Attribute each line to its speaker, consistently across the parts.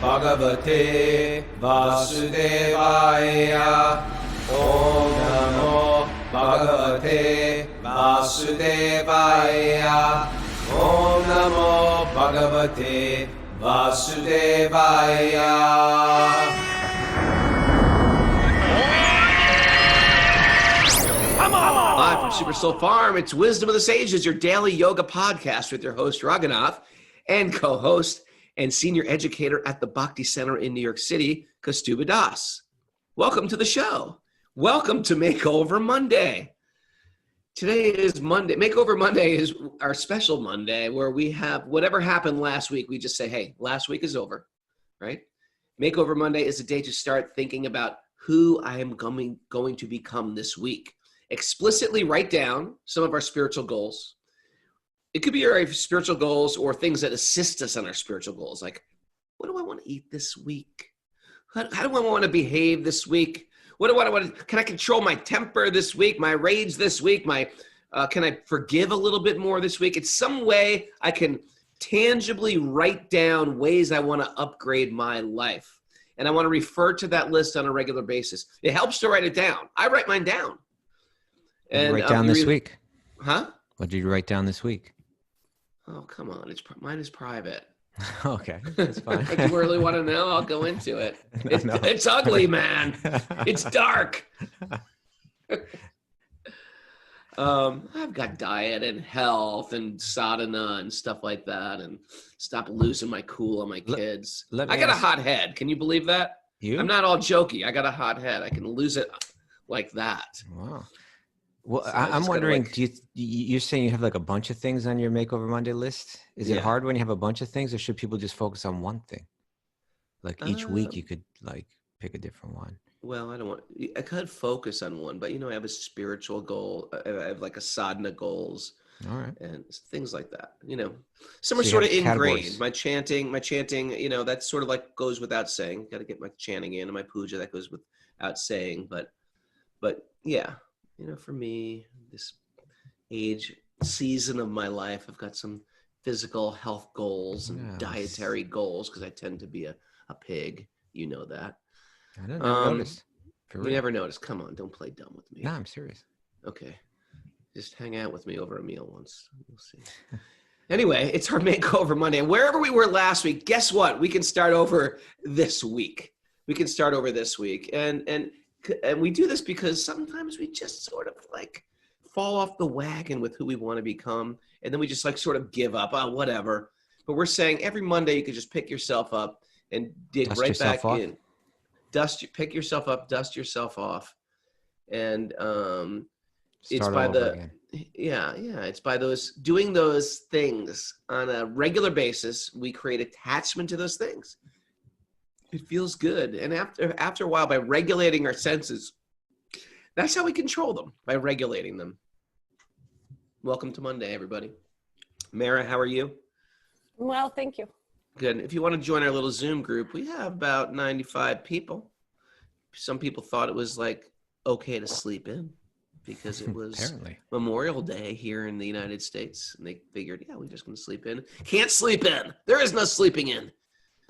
Speaker 1: Bhagavate Vasudevaya. Om Namo Bhagavate Vasudevaya. Om Namo Bhagavate Vasudevaya.
Speaker 2: Live from Super Soul Farm, it's Wisdom of the Sages, your daily yoga podcast with your host, Raghunath, and co-host and senior educator at the Bhakti Center in New York City, Kaustubha Das. Welcome to the show. Welcome to Makeover Monday. Today is Monday. Makeover Monday is our special Monday where we have whatever happened last week. We just say, hey, last week is over, right? Makeover Monday is a day to start thinking about who I am going to become this week. Explicitly write down some of our spiritual goals. It could be our spiritual goals or things that assist us on our spiritual goals. Like, what do I want to eat this week? How do I want to behave this week? What do I want to, can I control my temper this week, my rage this week? Can I forgive a little bit more this week? It's some way I can tangibly write down ways I want to upgrade my life. And I want to refer to that list on a regular basis. It helps to write it down. I write mine down.
Speaker 3: And write down this week.
Speaker 2: Huh?
Speaker 3: What did you write down this week?
Speaker 2: Oh, come on. Mine is private.
Speaker 3: Okay, that's fine.
Speaker 2: Do you really want to know? I'll go into it. It's ugly, man. It's dark. I've got diet and health and sadhana and stuff like that, and stop losing my cool on my kids. I got a hot head. Can you believe that? I'm not all jokey. I got a hot head. I can lose it like that.
Speaker 3: Wow. Well,
Speaker 2: So
Speaker 3: I'm wondering, you're saying you have like a bunch of things on your Makeover Monday list? Is it hard when you have a bunch of things, or should people just focus on one thing? Like each week you could like pick a different one.
Speaker 2: Well, I could focus on one, but I have a spiritual goal. I have like a sadhana goals.
Speaker 3: All right.
Speaker 2: And things like that, some are sort of ingrained.
Speaker 3: Categories.
Speaker 2: My chanting, that sort of like goes without saying. Got to get my chanting in, and my puja, that goes without saying. But yeah, for me, this season of my life, I've got some physical health goals and dietary goals because I tend to be a pig. You know that.
Speaker 3: I didn't notice.
Speaker 2: You never noticed. Come on, don't play dumb with me.
Speaker 3: No, I'm serious.
Speaker 2: Okay. Just hang out with me over a meal once. We'll see. Anyway, it's our Makeover Monday. And wherever we were last week, guess what? We can start over this week. And we do this because sometimes we just sort of like fall off the wagon with who we want to become. And then we just like sort of give up. Oh, whatever. But we're saying every Monday you could just pick yourself up and dig right back in. Pick yourself up, dust yourself off. And it's by doing those things on a regular basis, we create attachment to those things. It feels good. And after a while, by regulating our senses, that's how we control them, by regulating them. Welcome to Monday, everybody. Mara, how are you?
Speaker 4: Well, thank you.
Speaker 2: Good. If you want to join our little Zoom group, we have about 95 people. Some people thought it was like okay to sleep in because it was
Speaker 3: Apparently
Speaker 2: Memorial Day here in the United States. And they figured, we're just going to sleep in. Can't sleep in. There is no sleeping in.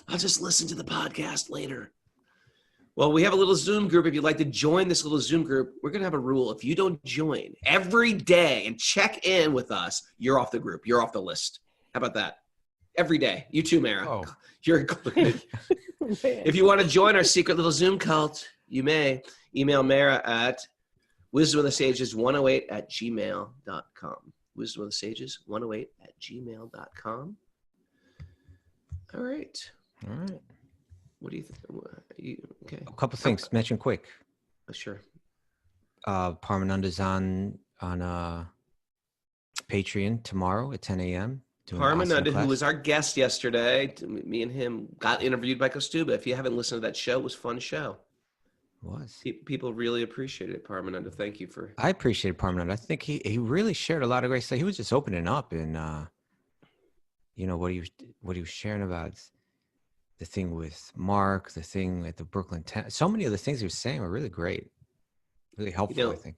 Speaker 2: I'll just listen to the podcast later. Well, we have a little Zoom group. If you'd like to join this little Zoom group, we're going to have a rule. If you don't join every day and check in with us, you're off the group. You're off the list. How about that? Every day. You too, Mara.
Speaker 3: Oh.
Speaker 2: You're included. If you want to join our secret little Zoom cult, you may email Mara at wisdomofthesages108@gmail.com. wisdomofthesages108@gmail.com. All right. What do you think? Okay.
Speaker 3: a couple things. Mention quick.
Speaker 2: Sure.
Speaker 3: Parmananda's on Patreon tomorrow at 10 a.m.
Speaker 2: Parmananda, who was our guest yesterday, me and him got interviewed by Kaustubha. If you haven't listened to that show, it was a fun show.
Speaker 3: It was.
Speaker 2: People really appreciated it, Parmananda. Thank you for.
Speaker 3: I appreciated Parmananda. I think he really shared a lot of great stuff. He was just opening up and what he was sharing about the thing with Mark, the thing at the Brooklyn 10. So many of the things he was saying were really great, really helpful. I think.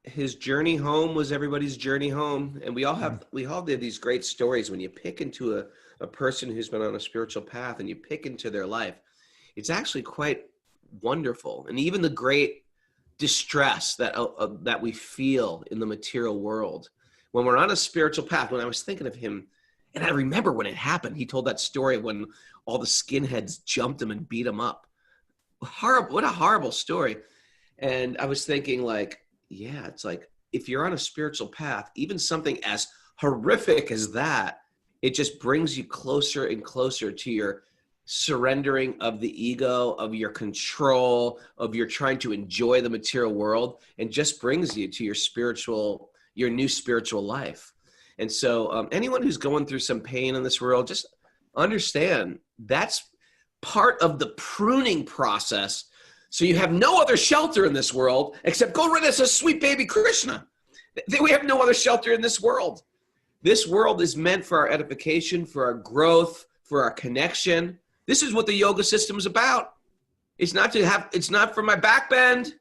Speaker 2: his journey home was everybody's journey home. And we all have these great stories. When you pick into a person who's been on a spiritual path and you pick into their life, it's actually quite wonderful. And even the great distress that we feel in the material world, when we're on a spiritual path, when I was thinking of him, and I remember when it happened, he told that story when all the skinheads jumped him and beat him up. Horrible, what a horrible story. And I was thinking, like, yeah, it's like, if you're on a spiritual path, even something as horrific as that, it just brings you closer and closer to your surrendering of the ego, of your control, of your trying to enjoy the material world, and just brings you to your new spiritual life. And so anyone who's going through some pain in this world, just understand that's part of the pruning process. So you have no other shelter in this world except go rid of us, sweet baby Krishna. We have no other shelter in this world. This world is meant for our edification, for our growth, for our connection. This is what the yoga system is about. It's not for my back bend.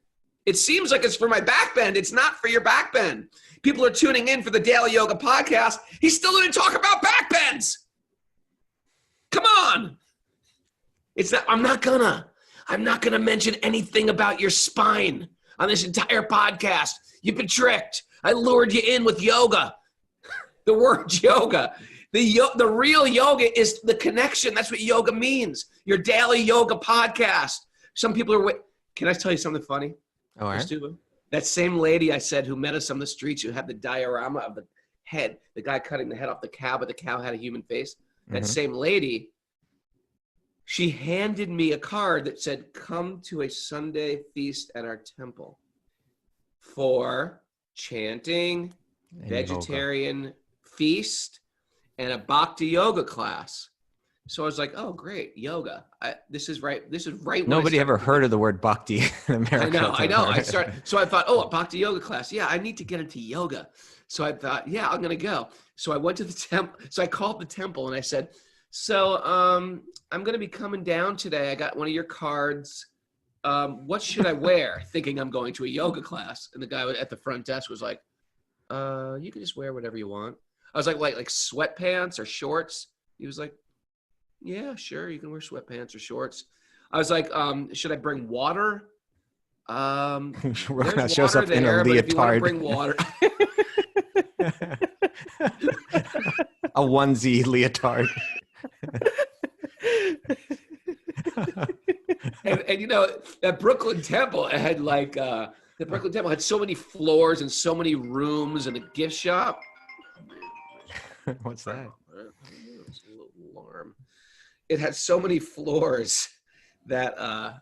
Speaker 2: It seems like it's for my back bend. It's not for your back bend. People are tuning in for the Daily Yoga podcast. He's still going to talk about back bends. Come on. I'm not gonna mention anything about your spine on this entire podcast. You've been tricked. I lured you in with yoga. The word yoga. The real yoga is the connection. That's what yoga means. Your Daily Yoga podcast. Some people are Can I tell you something funny?
Speaker 3: All right.
Speaker 2: That same lady I said who met us on the streets who had the diorama of the head, the guy cutting the head off the cow, but the cow had a human face. That same lady, she handed me a card that said, come to a Sunday feast at our temple for chanting, and vegetarian yoga feast, and a Bhakti yoga class. So I was like, oh, great, yoga. This is right.
Speaker 3: Nobody ever heard of the word Bhakti in America.
Speaker 2: I know. So I thought, oh, a Bhakti yoga class. Yeah, I need to get into yoga. So I thought, yeah, I'm going to go. So I went to the temple. So I called the temple and I said, so I'm going to be coming down today. I got one of your cards. What should I wear? Thinking I'm going to a yoga class. And the guy at the front desk was like, you can just wear whatever you want. I was like sweatpants or shorts. He was like, yeah, sure. You can wear sweatpants or shorts. I was like, should I bring water?
Speaker 3: Raghunath shows up in a leotard. If you want to bring water. A onesie leotard.
Speaker 2: and you know, that Brooklyn Temple, it had the Brooklyn Temple had so many floors and so many rooms and a gift shop.
Speaker 3: What's that?
Speaker 2: It's a little alarm. It had so many floors that I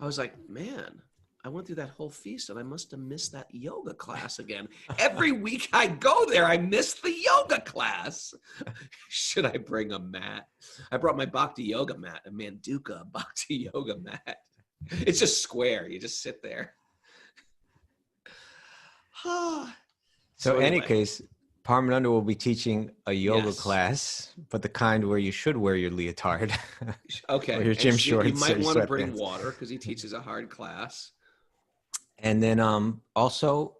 Speaker 2: was like, man, I went through that whole feast and I must have missed that yoga class again. Every week I go there, I miss the yoga class. Should I bring a mat? I brought my Bhakti yoga mat, a Manduka Bhakti yoga mat. It's just square. You just sit there.
Speaker 3: So in any case, Paramananda will be teaching a yoga class, but the kind where you should wear your leotard.
Speaker 2: Okay.
Speaker 3: Or your gym shorts.
Speaker 2: You might want to bring water because he teaches a hard class.
Speaker 3: And then also,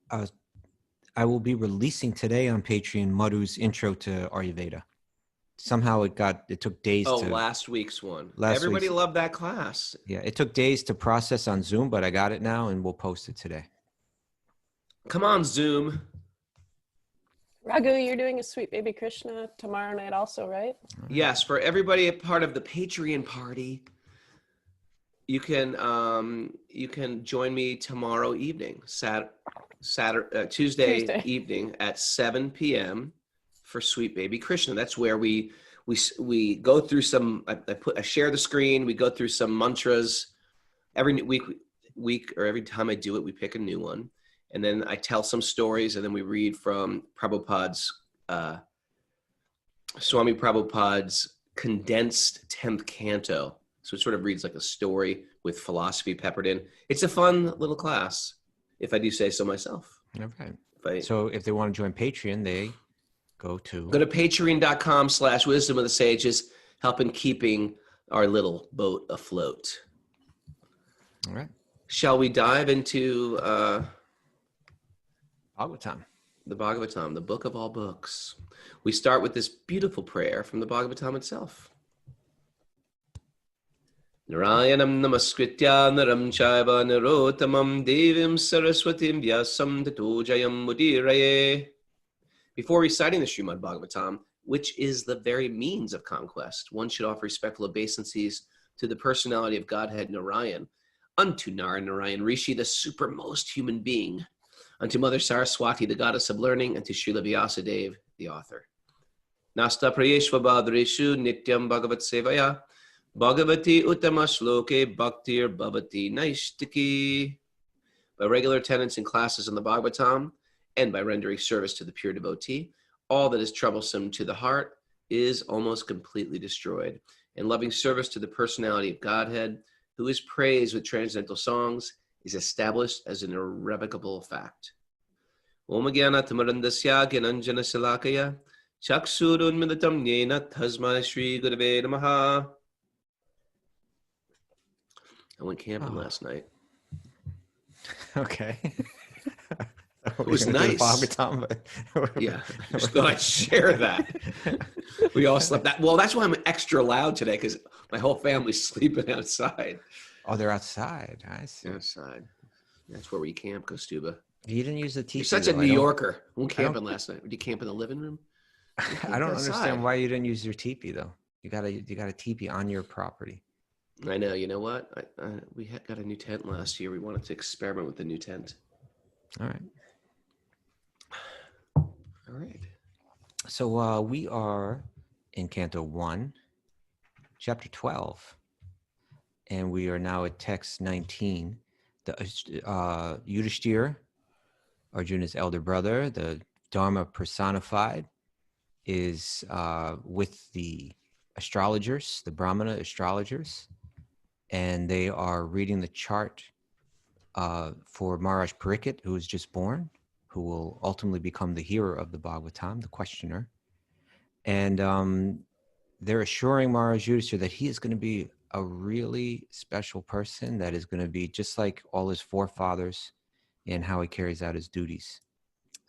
Speaker 3: I will be releasing today on Patreon Madhu's intro to Ayurveda. Somehow it took days.
Speaker 2: Last week's one. Everybody loved that class.
Speaker 3: Yeah, it took days to process on Zoom, but I got it now and we'll post it today.
Speaker 2: Come on, Zoom.
Speaker 4: Raghu, you're doing a Sweet Baby Krishna tomorrow night also, right?
Speaker 2: Yes, for everybody a part of the Patreon party, you can join me tomorrow evening, Tuesday evening at 7 p.m. for Sweet Baby Krishna. That's where we go through some. I share the screen. We go through some mantras every week or every time I do it. We pick a new one. And then I tell some stories, and then we read from Swami Prabhupada's condensed 10th canto. So it sort of reads like a story with philosophy peppered in. It's a fun little class, if I do say so myself.
Speaker 3: Okay. So if they want to join Patreon, they go to
Speaker 2: patreon.com/wisdom of the sages, helping keeping our little boat afloat.
Speaker 3: All right.
Speaker 2: Shall we dive into
Speaker 3: Bhagavatam.
Speaker 2: The Bhagavatam, the book of all books. We start with this beautiful prayer from the Bhagavatam itself. Narayanam namaskritya naram chaiva narotamam devim saraswatim vyasam tato jayam mudiraye. Before reciting the Srimad Bhagavatam, which is the very means of conquest, one should offer respectful obeisances to the personality of Godhead Narayan, unto Narayan Rishi, the supermost human being, unto Mother Saraswati, the goddess of learning, and to Srila Vyasadeva, the author. Nasta prayeshva badreshu nityam bhagavat sevaya, bhagavati uttama shloke bhaktir bhavati naishtiki. By regular attendance in classes in the Bhagavatam, and by rendering service to the pure devotee, all that is troublesome to the heart is almost completely destroyed. And loving service to the personality of Godhead, who is praised with transcendental songs, is established as an irrevocable fact. Om Jnana Tamarandasya Gyananjana Salakaya Chaksurun Militam Yena Tasmai Shri Gurave Namaha. I went camping last night.
Speaker 3: Okay.
Speaker 2: It was nice. Yeah, I just thought I'd share that. We all slept that. Well, that's why I'm extra loud today, because my whole family's sleeping outside.
Speaker 3: Oh, they're outside. I see.
Speaker 2: Outside. That's where we camp, Kaustubha.
Speaker 3: You didn't use the teepee.
Speaker 2: You're such a New Yorker. We went camping last night. Did you camp in the living room?
Speaker 3: I don't understand why you didn't use your teepee though. You got a teepee on your property.
Speaker 2: I know. You know what? We got a new tent last year. We wanted to experiment with the new tent.
Speaker 3: All right.
Speaker 2: All right.
Speaker 3: So we are in Canto 1, Chapter 12, and we are now at text 19. The Yudhishthira, Arjuna's elder brother, the Dharma personified, is with the astrologers, the brahmana astrologers, and they are reading the chart for Maharaja Pariksit, who was just born, who will ultimately become the hero of the Bhagavatam, the questioner. And they're assuring Maharaja Yudhishthira that he is going to be a really special person that is going to be just like all his forefathers in how he carries out his duties.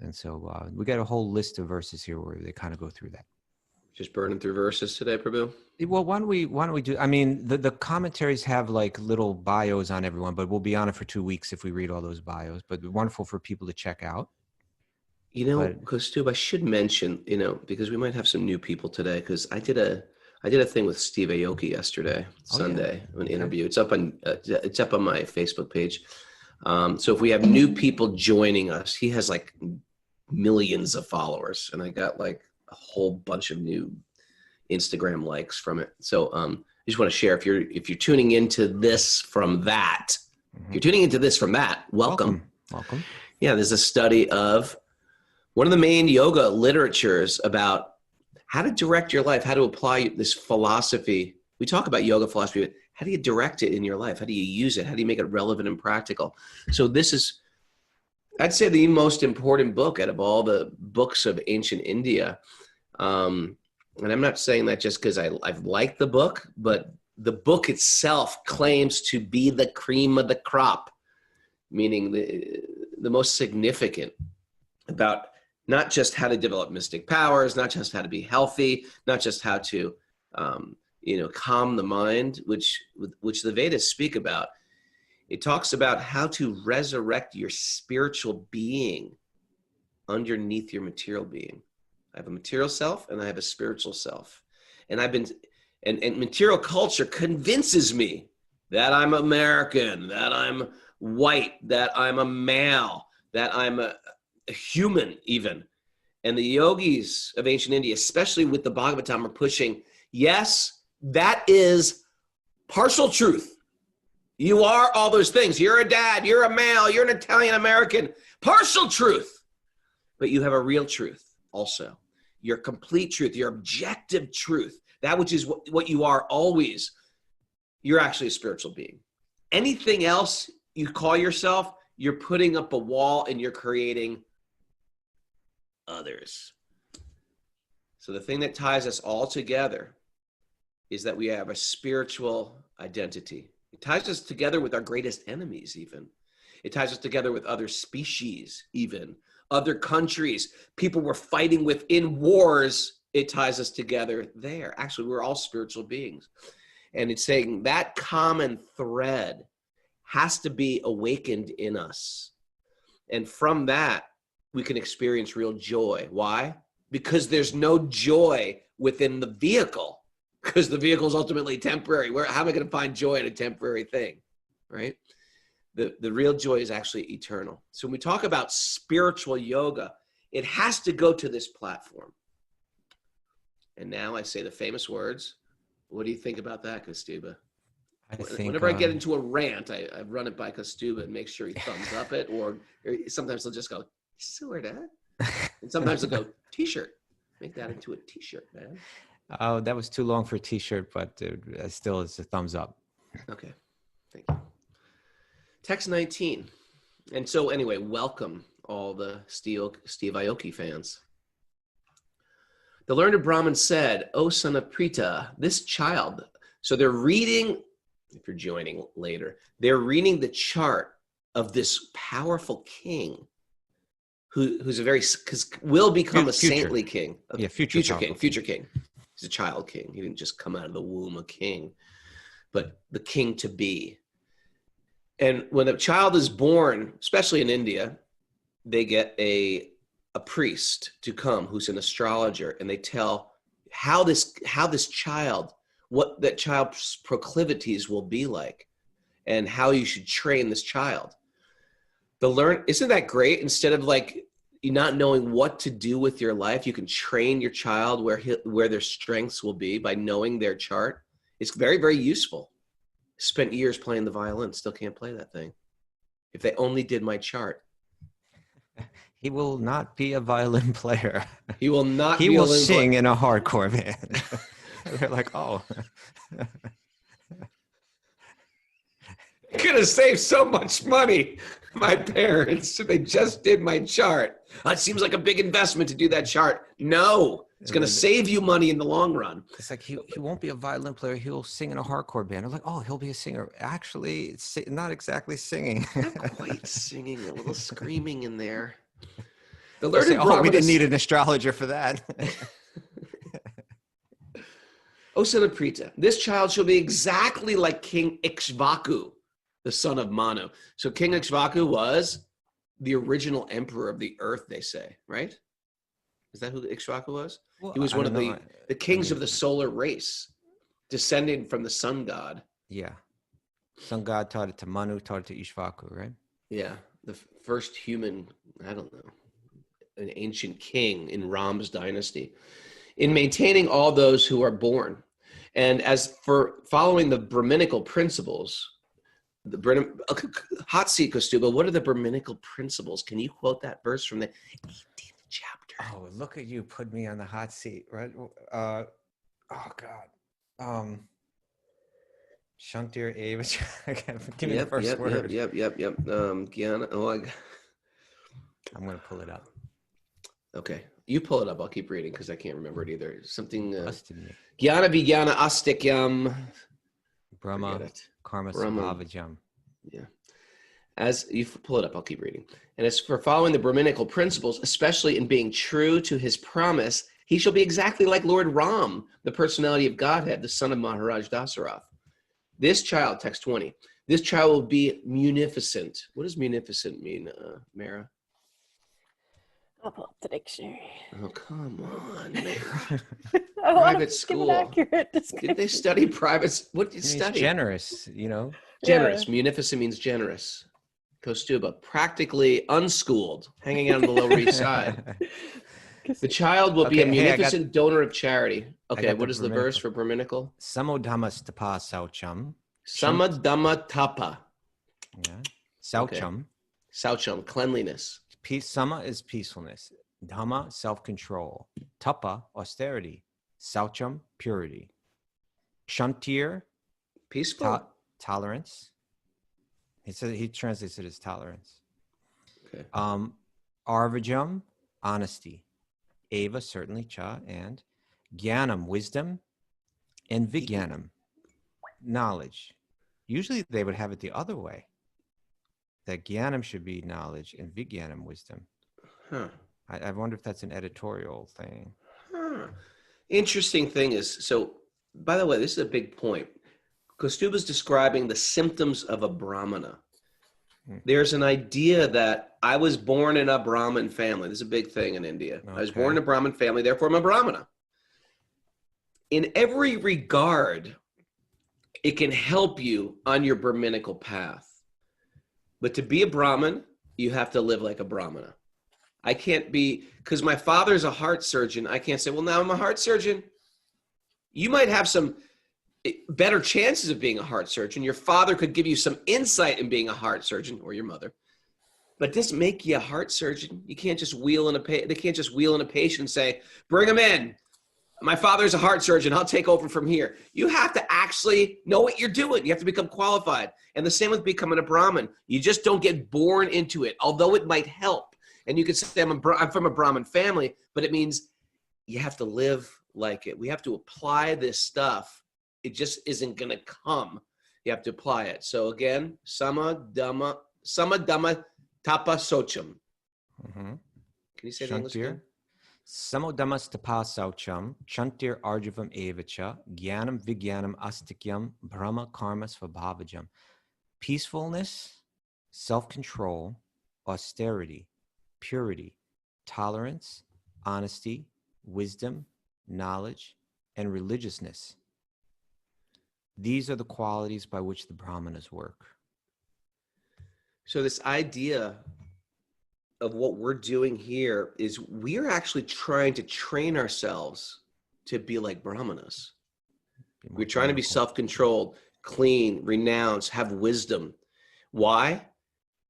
Speaker 3: And so we got a whole list of verses here where they kind of go through that.
Speaker 2: Just burning through verses today, Prabhu?
Speaker 3: Well, why don't we do, I mean, the commentaries have like little bios on everyone, but we'll be on it for 2 weeks if we read all those bios, but wonderful for people to check out.
Speaker 2: You know, Kaustubha, I should mention, because we might have some new people today, because I did a thing with Steve Aoki yesterday, Sunday, an interview. It's up on my Facebook page. So if we have new people joining us, he has like millions of followers, and I got like a whole bunch of new Instagram likes from it. So I just want to share, if you're tuning into this from that, if you're tuning into this from that, welcome. Yeah, there's a study of one of the main yoga literatures about how to direct your life, how to apply this philosophy. We talk about yoga philosophy, but how do you direct it in your life? How do you use it? How do you make it relevant and practical? So this is, I'd say, the most important book out of all the books of ancient India. And I'm not saying that just because I've liked the book, but the book itself claims to be the cream of the crop, meaning the most significant about not just how to develop mystic powers, not just how to be healthy, not just how to, calm the mind, which the Vedas speak about. It talks about how to resurrect your spiritual being underneath your material being. I have a material self and I have a spiritual self. And and material culture convinces me that I'm American, that I'm white, that I'm a male, that I'm a human even. And the yogis of ancient India, especially with the Bhagavatam, are pushing, yes, that is partial truth. You are all those things. You're a dad, you're a male, you're an Italian American. Partial truth. But you have a real truth also. Your complete truth, your objective truth, that which is what you are always. You're actually a spiritual being. Anything else you call yourself, you're putting up a wall and you're creating others. So the thing that ties us all together is that we have a spiritual identity. It ties us together with our greatest enemies even. It ties us together with other species even, other countries. People were fighting within wars. It ties us together there. Actually, we're all spiritual beings. And it's saying that common thread has to be awakened in us. And from that, we can experience real joy. Why? Because there's no joy within the vehicle, because the vehicle is ultimately temporary. How am I going to find joy in a temporary thing, right? The real joy is actually eternal. So when we talk about spiritual yoga, it has to go to this platform. And now I say the famous words. What do you think about that, Kaustubha? Whenever I get into a rant, I run it by Kaustubha and make sure he thumbs up it, or sometimes he'll just go, sorta. And sometimes he'll go, t-shirt. Make that into a t-shirt, man.
Speaker 3: Oh, that was too long for a t-shirt, but still it's a thumbs up.
Speaker 2: Okay, thank you. Text 19. And so anyway, welcome all the Steve Aoki fans. The learned Brahmin said, O son of Prita, this child. So they're reading, if you're joining later, they're reading the chart of this powerful king who's will become a saintly king.
Speaker 3: Yeah,
Speaker 2: future king. He's a child king. He didn't just come out of the womb a king, but the king to be. And when a child is born, especially in India, they get a priest to come who's an astrologer, and they tell how this child, what that child's proclivities will be like, and how you should train this child. Isn't that great? Instead of like you not knowing what to do with your life, you can train your child where their strengths will be by knowing their chart. It's very, very useful. Spent years playing the violin, still can't play that thing. If they only did my chart.
Speaker 3: He will not be a violin player.
Speaker 2: He will not.
Speaker 3: He will sing in a hardcore band. They're like, oh.
Speaker 2: Could have saved so much money, my parents, if they just did my chart. It seems like a big investment to do that chart. No, it's going to save you money in the long run.
Speaker 3: It's like he won't be a violin player. He'll sing in a hardcore band. I'm like, oh, he'll be a singer. Actually, it's not exactly singing.
Speaker 2: Not quite singing, a little screaming in there. The
Speaker 3: learned Brahmana, we didn't need an astrologer for that.
Speaker 2: O son of Prita, this child shall be exactly like King Ikshvaku, the son of Manu. So King Ikshvaku was the original emperor of the earth, they say, right? Is that who the Ikshvaku was? Well, he was one of the kings of the solar race, descending from the sun god.
Speaker 3: Yeah. Sun god taught it to Manu, taught it to Ishvaku, right?
Speaker 2: Yeah. The first human, I don't know, an ancient king in Ram's dynasty, in maintaining all those who are born. And as for following the Brahminical principles, hot seat, Kaustubha, what are the Brahminical principles? Can you quote that verse from the 18th chapter?
Speaker 3: Oh, look at you, put me on the hot seat, right? Oh God. Shantir Eva. Give me the first word.
Speaker 2: Yep. Gyana.
Speaker 3: I'm going to pull it up.
Speaker 2: Okay. You pull it up. I'll keep reading because I can't remember it either. Something.
Speaker 3: Gyana
Speaker 2: Vijnana Astikyam.
Speaker 3: Brahma Karma Svabhajam.
Speaker 2: Yeah. As you pull it up, I'll keep reading. And as for following the Brahminical principles, especially in being true to his promise, he shall be exactly like Lord Ram, the personality of Godhead, the son of Maharaj Dasarath. This child, text 20, this child will be munificent. What does munificent mean, Mara?
Speaker 4: I'll pull up the dictionary.
Speaker 2: Oh, come on, Mara.
Speaker 4: Private
Speaker 2: school.
Speaker 4: Did
Speaker 2: they study private? What did you study?
Speaker 3: Generous, you know.
Speaker 2: Generous. Yeah. Munificent means generous. Kaustubha, practically unschooled, hanging out on the Lower East Side. The child will be a munificent donor of charity. Okay, what is the verse for Brahminical?
Speaker 3: Samodhamma tapa saucham.
Speaker 2: Samadhamma tapa.
Speaker 3: Yeah. Saucham.
Speaker 2: Okay. Saucham, cleanliness.
Speaker 3: Sama is peacefulness. Dhamma, self-control. Tapa, austerity. Saucham, purity. Shantir,
Speaker 2: peaceful.
Speaker 3: Tolerance. He translates it as tolerance.
Speaker 2: Okay.
Speaker 3: Arvajam, honesty. Eva, certainly, cha, and Gyanam, wisdom, and Vijnanam, knowledge. Usually they would have it the other way. That Gyanam should be knowledge and Vijnanam, wisdom.
Speaker 2: Huh.
Speaker 3: I wonder if that's an editorial thing.
Speaker 2: Huh. Interesting thing is, so by the way, this is a big point. Kaustubha's describing the symptoms of a brahmana. There's an idea that I was born in a Brahmin family. This is a big thing in India. I was born in a Brahmin family, therefore I'm a brahmana. In every regard, it can help you on your Brahminical path. But to be a Brahmin, you have to live like a brahmana. I can't be, because my father's a heart surgeon, I can't say, well, now I'm a heart surgeon. You might have some better chances of being a heart surgeon. Your father could give you some insight in being a heart surgeon, or your mother. But this make you a heart surgeon. You can't just wheel in they can't just wheel in a patient and say, bring him in. My father's a heart surgeon. I'll take over from here. You have to actually know what you're doing. You have to become qualified. And the same with becoming a Brahmin. You just don't get born into it, although it might help. And you could say, I'm from a Brahmin family, but it means you have to live like it. We have to apply this stuff. It just isn't going to come. You have to apply it. So again, sama dhamma tapa socham. Can you say the English again?
Speaker 3: Samodhamas tapa saucham, chantir arjavam evacha, jnanam vigyanam astikyam, brahma karma svabhavajam. Peacefulness, self-control, austerity, purity, tolerance, honesty, wisdom, knowledge, and religiousness. These are the qualities by which the brahmanas work.
Speaker 2: So this idea of what we're doing here is we're actually trying to train ourselves to be like brahmanas. We're trying to be self-controlled, clean, renounce, have wisdom. Why?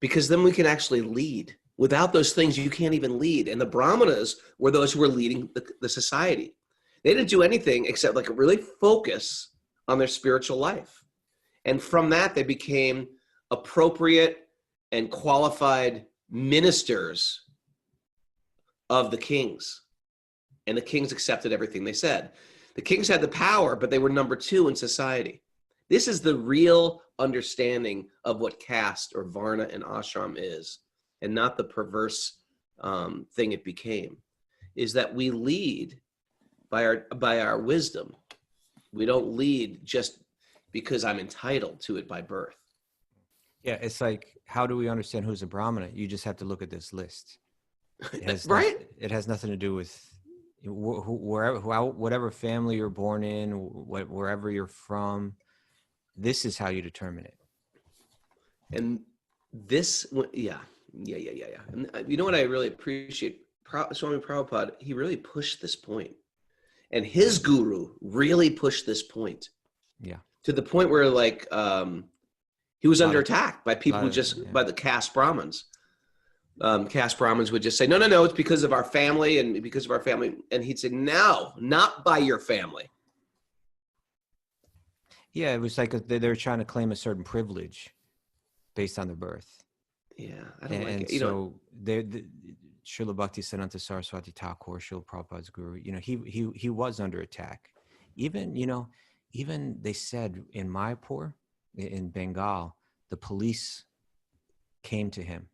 Speaker 2: Because then we can actually lead. Without those things, you can't even lead. And the brahmanas were those who were leading the society. They didn't do anything except like really focus on their spiritual life. And from that, they became appropriate and qualified ministers of the kings. And the kings accepted everything they said. The kings had the power, but they were number two in society. This is the real understanding of what caste or varna and ashram is, and not the perverse thing it became, is that we lead by our wisdom. We don't lead just because I'm entitled to it by birth.
Speaker 3: Yeah, it's like, how do we understand who's a brahmana? You just have to look at this list. It has
Speaker 2: right?
Speaker 3: It has nothing to do with whatever family you're born in, wherever you're from. This is how you determine it.
Speaker 2: And this, yeah. And you know what I really appreciate? Swami Prabhupada, he really pushed this point. And his guru really pushed this point.
Speaker 3: Yeah.
Speaker 2: To the point where like he was under attack by people who by the caste Brahmins. Caste Brahmins would just say, no, it's because of our family and because of our family. And he'd say, no, not by your family.
Speaker 3: Yeah, it was like they're trying to claim a certain privilege based on their birth.
Speaker 2: Yeah, I don't like it.
Speaker 3: Srila Bhaktisiddhanta Saraswati Thakur, Srila Prabhupada's guru, he was under attack. Even they said in Mayapur, in Bengal, the police came to him.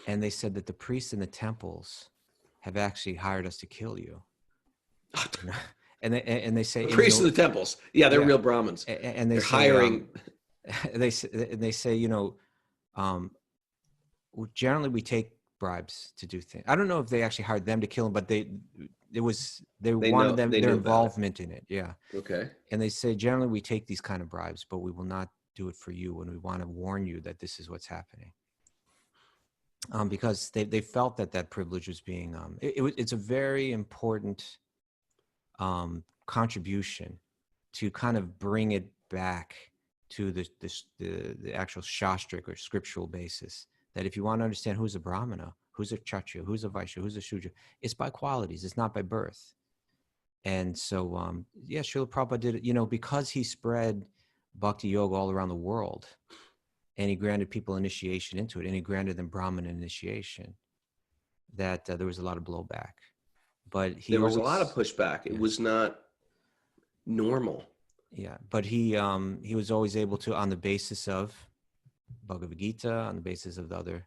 Speaker 3: And they said that the priests in the temples have actually hired us to kill you. And they say
Speaker 2: the priests in the temples, they're real Brahmins,
Speaker 3: and they're
Speaker 2: hiring.
Speaker 3: They say, generally we take bribes to do things. I don't know if they actually hired them to kill him, but they wanted their involvement in it. Yeah.
Speaker 2: Okay.
Speaker 3: And they say generally we take these kind of bribes, but we will not do it for you, and we want to warn you that this is what's happening. Because they felt that privilege was being it's a very important contribution to kind of bring it back to the actual shastric or scriptural basis, that if you want to understand who's a brahmana, who's a kshatriya, who's a vaishya, who's a shudra, it's by qualities, it's not by birth. And so Srila Prabhupada did it, because he spread Bhakti-yogi all around the world, and he granted people initiation into it, and he granted them Brahman initiation, that there was a lot of blowback. But
Speaker 2: there was a lot of pushback. It was not normal.
Speaker 3: Yeah, but he was always able to, on the basis of Bhagavad-gita, on the basis of the other,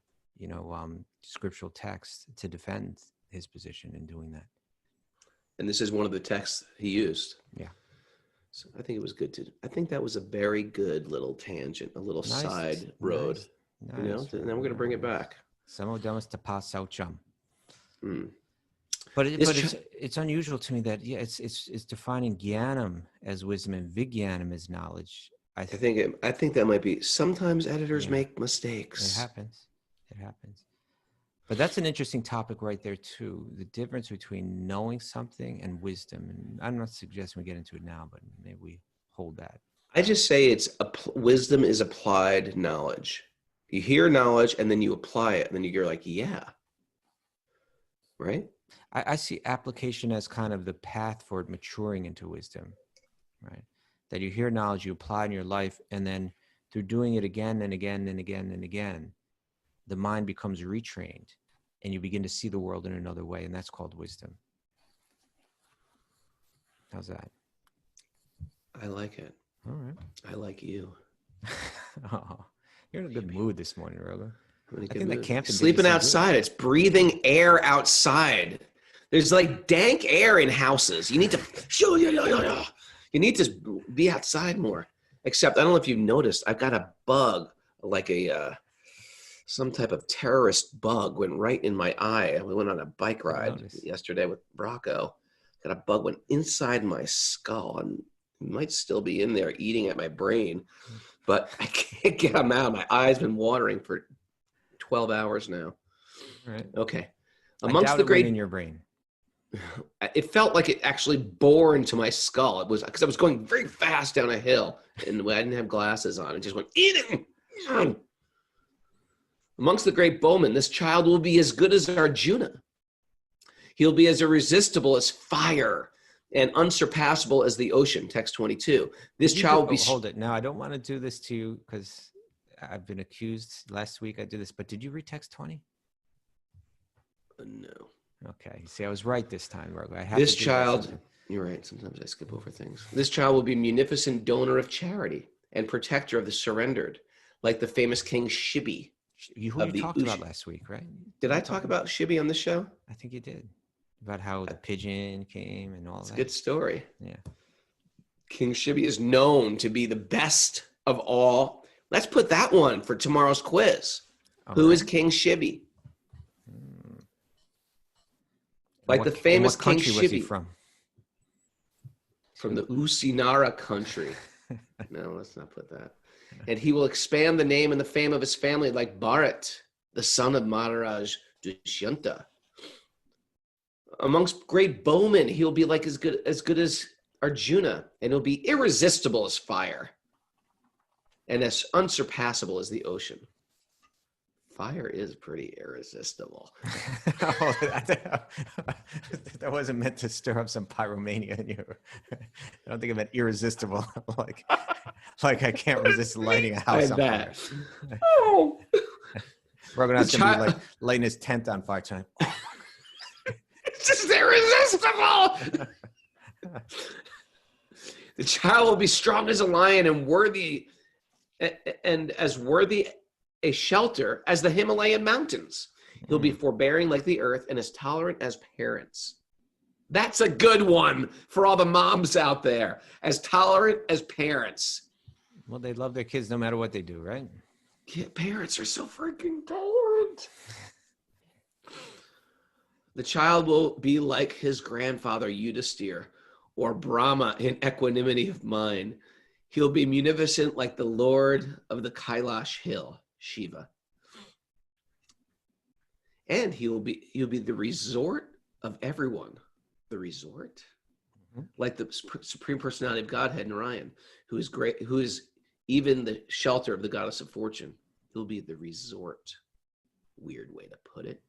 Speaker 3: scriptural texts to defend his position in doing that.
Speaker 2: And this is one of the texts he used.
Speaker 3: Yeah.
Speaker 2: So I think it was good I think that was a very good little tangent, a little
Speaker 3: Nice,
Speaker 2: side road.
Speaker 3: Nice,
Speaker 2: You know,
Speaker 3: nice,
Speaker 2: and then we're going to bring it back.
Speaker 3: Some of them is to pass out chum.
Speaker 2: Mm.
Speaker 3: But it's unusual to me that it's defining jnanam as wisdom and vijnanam as knowledge. I think
Speaker 2: that might be. Sometimes editors make mistakes.
Speaker 3: It happens. But that's an interesting topic right there too. The difference between knowing something and wisdom. And I'm not suggesting we get into it now, but maybe we hold that.
Speaker 2: I just say wisdom is applied knowledge. You hear knowledge and then you apply it, and then you're like, yeah, right?
Speaker 3: I see application as kind of the path for maturing into wisdom, right? That you hear knowledge, you apply in your life, and then through doing it again and again and again and again, the mind becomes retrained and you begin to see the world in another way, and that's called wisdom. How's that?
Speaker 2: I like it.
Speaker 3: All right.
Speaker 2: I like you.
Speaker 3: Oh, you're in a good mood this morning, Rogo.
Speaker 2: I
Speaker 3: think that camping
Speaker 2: sleeping outside. It's breathing air outside. There's like dank air in houses. You need to be outside more. Except I don't know if you've noticed, I've got a bug, like some type of terrorist bug went right in my eye. We went on a bike ride yesterday with Rocco. Got a bug went inside my skull, and it might still be in there eating at my brain, but I can't get him out. My eye's been watering for 12 hours now.
Speaker 3: Right.
Speaker 2: Okay.
Speaker 3: Amongst the great in your brain.
Speaker 2: It felt like it actually bore into my skull. It was because I was going very fast down a hill and I didn't have glasses on. It just went eating. Amongst the great bowmen, this child will be as good as Arjuna. He'll be as irresistible as fire and unsurpassable as the ocean. Text 22. This child will be.
Speaker 3: Hold it. Now, I don't want to do this to you because I've been accused. Last week I did this, but did you read text 20?
Speaker 2: No.
Speaker 3: Okay. See, I was right this time, Rogo.
Speaker 2: This child, you're right. Sometimes I skip over things. This child will be munificent donor of charity and protector of the surrendered, like the famous King Shibi.
Speaker 3: Who you talked about last week, right?
Speaker 2: Did I talk about Shibi on the show?
Speaker 3: I think you did. About how the pigeon came and all that.
Speaker 2: It's a good story.
Speaker 3: Yeah.
Speaker 2: King Shibi is known to be the best of all. Let's put that one for tomorrow's quiz. Who is King Shibi? Like the famous King Shibi.
Speaker 3: Was he from?
Speaker 2: From the Usinara country. No, let's not put that. And he will expand the name and the fame of his family like Bharat, the son of Maharaja Dushyanta. Amongst great bowmen, he'll be like as good as Arjuna, and he'll be irresistible as fire and as unsurpassable as the ocean. Fire is pretty irresistible.
Speaker 3: That wasn't meant to stir up some pyromania in you. I don't think it meant irresistible, like I can't resist lighting a house on fire.
Speaker 2: Oh,
Speaker 3: Raghunath's gonna be like lighting his tent on fire tonight.
Speaker 2: It's just irresistible. The child will be strong as a lion and worthy, and as worthy a shelter as the Himalayan mountains. He'll be forbearing like the earth and as tolerant as parents. That's a good one for all the moms out there. As tolerant as parents.
Speaker 3: Well, they love their kids no matter what they do, right?
Speaker 2: Yeah, parents are so freaking tolerant. The child will be like his grandfather Yudhisthira, or Brahma in equanimity of mind. He'll be munificent like the Lord of the Kailash hill, Shiva. And he'll be the resort of everyone. The resort? Mm-hmm. Like the Supreme Personality of Godhead, Narayan, who is great, who is even the shelter of the goddess of fortune. He'll be the resort. Weird way to put it.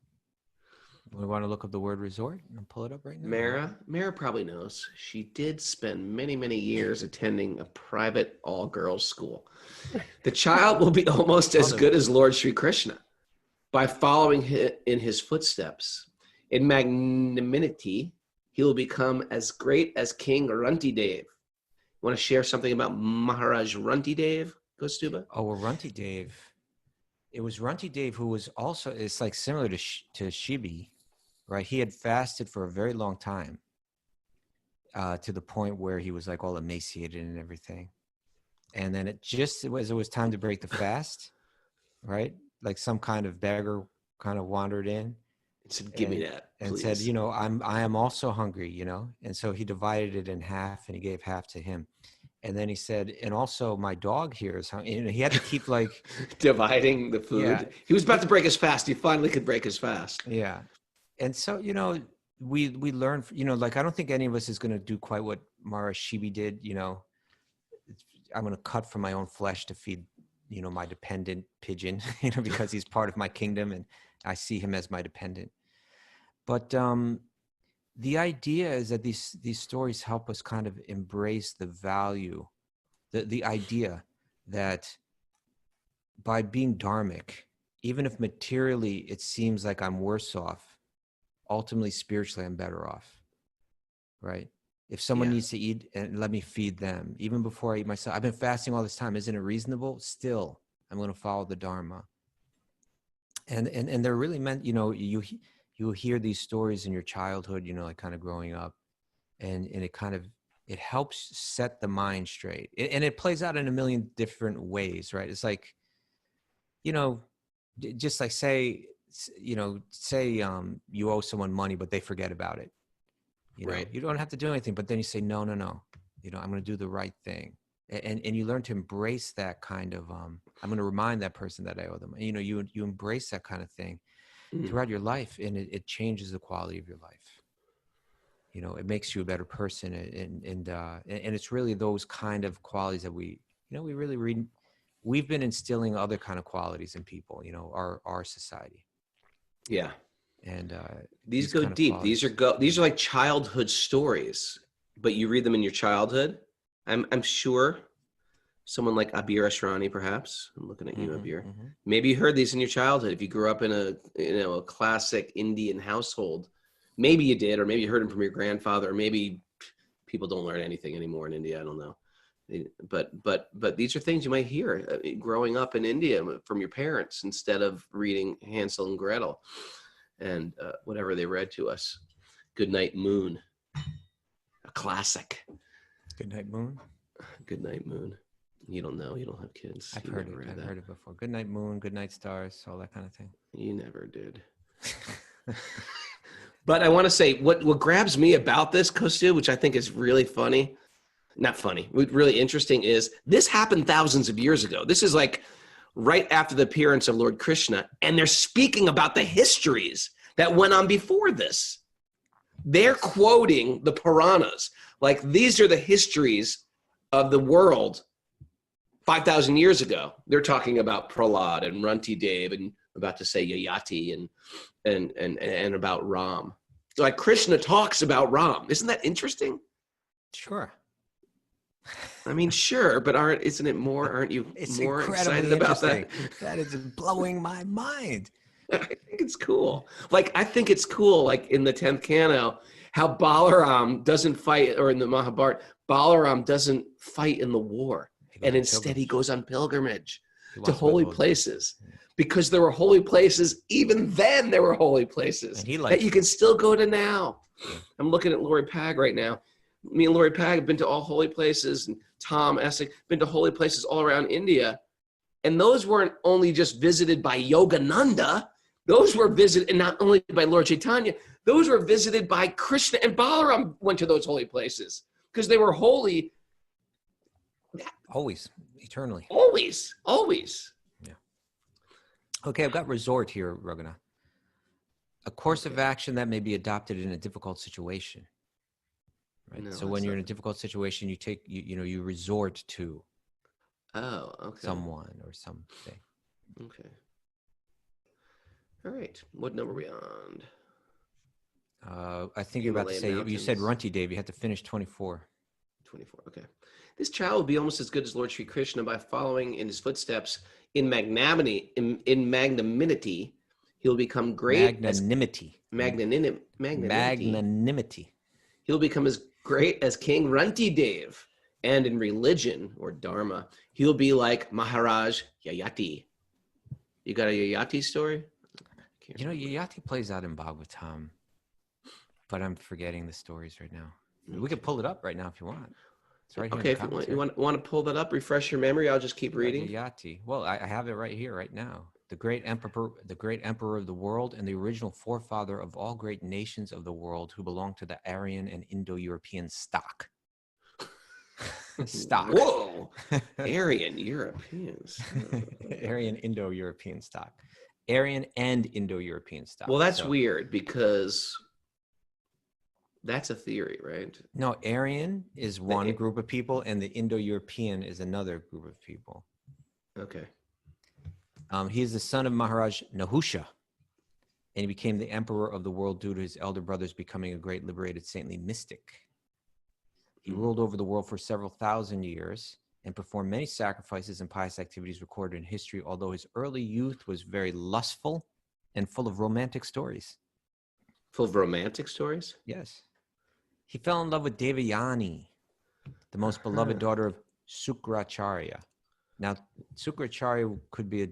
Speaker 3: We want to look up the word resort and pull it up right now.
Speaker 2: Mara probably knows. She did spend many, many years attending a private all-girls school. The child will be almost as good as Lord Sri Krishna by following in his footsteps. In magnanimity, he will become as great as King Rantidev. Want to share something about Maharaj Rantidev, Kaustubha?
Speaker 3: Oh, well, Rantidev it was Runty Dave who was also, it's like similar to Shibi, right? He had fasted for a very long time, to the point where he was like all emaciated and everything. And then it was time to break the fast, right? Like some kind of beggar kind of wandered in.
Speaker 2: It said, give me that,
Speaker 3: and
Speaker 2: please.
Speaker 3: said, you know, I am also hungry, you know? And so he divided it in half and he gave half to him. And then he said, and also my dog here is hungry. You know, he had to keep like
Speaker 2: dividing the food.
Speaker 3: Yeah.
Speaker 2: He was about to break his fast. He finally could break his fast.
Speaker 3: Yeah. And so, you know, we learn, you know, like, I don't think any of us is going to do quite what Mara Shibi did. You know, I'm going to cut from my own flesh to feed, you know, my dependent pigeon, you know, because he's part of my kingdom and I see him as my dependent. But the idea is that these stories help us kind of embrace the value, the idea that by being dharmic, even if materially it seems like I'm worse off, ultimately spiritually I'm better off, right? If someone needs to eat, and let me feed them, even before I eat myself. I've been fasting all this time. Isn't it reasonable? Still, I'm going to follow the Dharma. And they're really meant, you know, you hear these stories in your childhood, you know, like kind of growing up, and it helps set the mind straight. And it plays out in a million different ways, right? It's like, you know, just like say you owe someone money, but they forget about it. You know, you don't have to do anything, but then you say, no, you know, I'm going to do the right thing. And you learn to embrace that kind of, I'm going to remind that person that I owe them. You know, you embrace that kind of thing throughout your life, and it changes the quality of your life. You know, it makes you a better person. And it's really those kind of qualities that we've been instilling other kind of qualities in people, you know, our society.
Speaker 2: Yeah.
Speaker 3: And
Speaker 2: these go deep. These are like childhood stories, but you read them in your childhood. I'm sure someone like Abir Ashrani, perhaps. I'm looking at you, Abir. Maybe you heard these in your childhood. If you grew up in a classic Indian household, maybe you did, or maybe you heard them from your grandfather, or maybe people don't learn anything anymore in India. I don't know. But these are things you might hear growing up in India from your parents instead of reading Hansel and Gretel and whatever they read to us. Goodnight Moon, a classic.
Speaker 3: Goodnight Moon.
Speaker 2: Goodnight Moon. You don't know. You don't have kids.
Speaker 3: I've heard it before. Goodnight Moon, Goodnight Stars, all that kind of thing.
Speaker 2: You never did. But I want to say what grabs me about this, Kostu, which I think is really funny. Not funny. What really interesting is this happened thousands of years ago. This is like right after the appearance of Lord Krishna, and they're speaking about the histories that went on before this. They're quoting the Puranas. Like, these are the histories of the world 5,000 years ago. They're talking about Prahlad and Runti Dev, and about to say Yayati and about Ram. Like, Krishna talks about Ram. Isn't that interesting?
Speaker 3: Sure.
Speaker 2: I mean, sure, but isn't it more? Aren't you more excited about that?
Speaker 3: That is blowing my mind.
Speaker 2: I think it's cool. Like, I think it's cool, like in the 10th canto, how Balaram doesn't fight, or in the Mahabharata, Balaram doesn't fight in the war. And instead he goes on pilgrimage to holy places. Because there were holy places, even then there were holy places that you can still go to now. I'm looking at Lori Pag right now. Me and Lori Pag have been to all holy places, and Tom Essig been to holy places all around India. And those weren't only just visited by Yogananda. Those were visited, and not only by Lord Chaitanya, those were visited by Krishna, and Balaram went to those holy places because they were holy.
Speaker 3: Always, eternally.
Speaker 2: Always.
Speaker 3: Yeah. Okay, I've got resort here, Raghunath. A course of action that may be adopted in a difficult situation. Right. No, so when you're in a difficult situation, you resort to someone or something.
Speaker 2: Okay. All right. What number are we on?
Speaker 3: I think you're about to say, you said Runty Dave. You had to finish 24.
Speaker 2: 24. Okay. This child will be almost as good as Lord Sri Krishna by following in his footsteps in magnanimity. In magnanimity, he'll become great. Magnanimity. He'll become as great as King Runti Dev. And in religion or dharma, he'll be like Maharaj Yayati. You got a Yayati story?
Speaker 3: You know, Yayati plays out in Bhagavatam, but I'm forgetting the stories right now. We could pull it up right now if you want. It's right here.
Speaker 2: Okay,
Speaker 3: in the
Speaker 2: if you want to pull that up, refresh your memory. I'll just keep reading.
Speaker 3: Yayati. Well, I have it right here, right now. The great emperor of the world, and the original forefather of all great nations of the world, who belong to the Aryan and Indo-European stock. Stock.
Speaker 2: Whoa, Aryan Europeans.
Speaker 3: Aryan Indo-European stock. Aryan and Indo-European stock.
Speaker 2: Well, that's weird because that's a theory, right?
Speaker 3: No, Aryan is one group of people, and the Indo-European is another group of people.
Speaker 2: Okay.
Speaker 3: He is the son of Maharaja Nahusha, and he became the emperor of the world due to his elder brothers becoming a great liberated saintly mystic. He ruled over the world for several thousand years and performed many sacrifices and pious activities recorded in history, although his early youth was very lustful and full of romantic stories.
Speaker 2: Full of romantic stories?
Speaker 3: Yes. He fell in love with Devayani, the most beloved daughter of Sukracharya. Now, Sukracharya could be a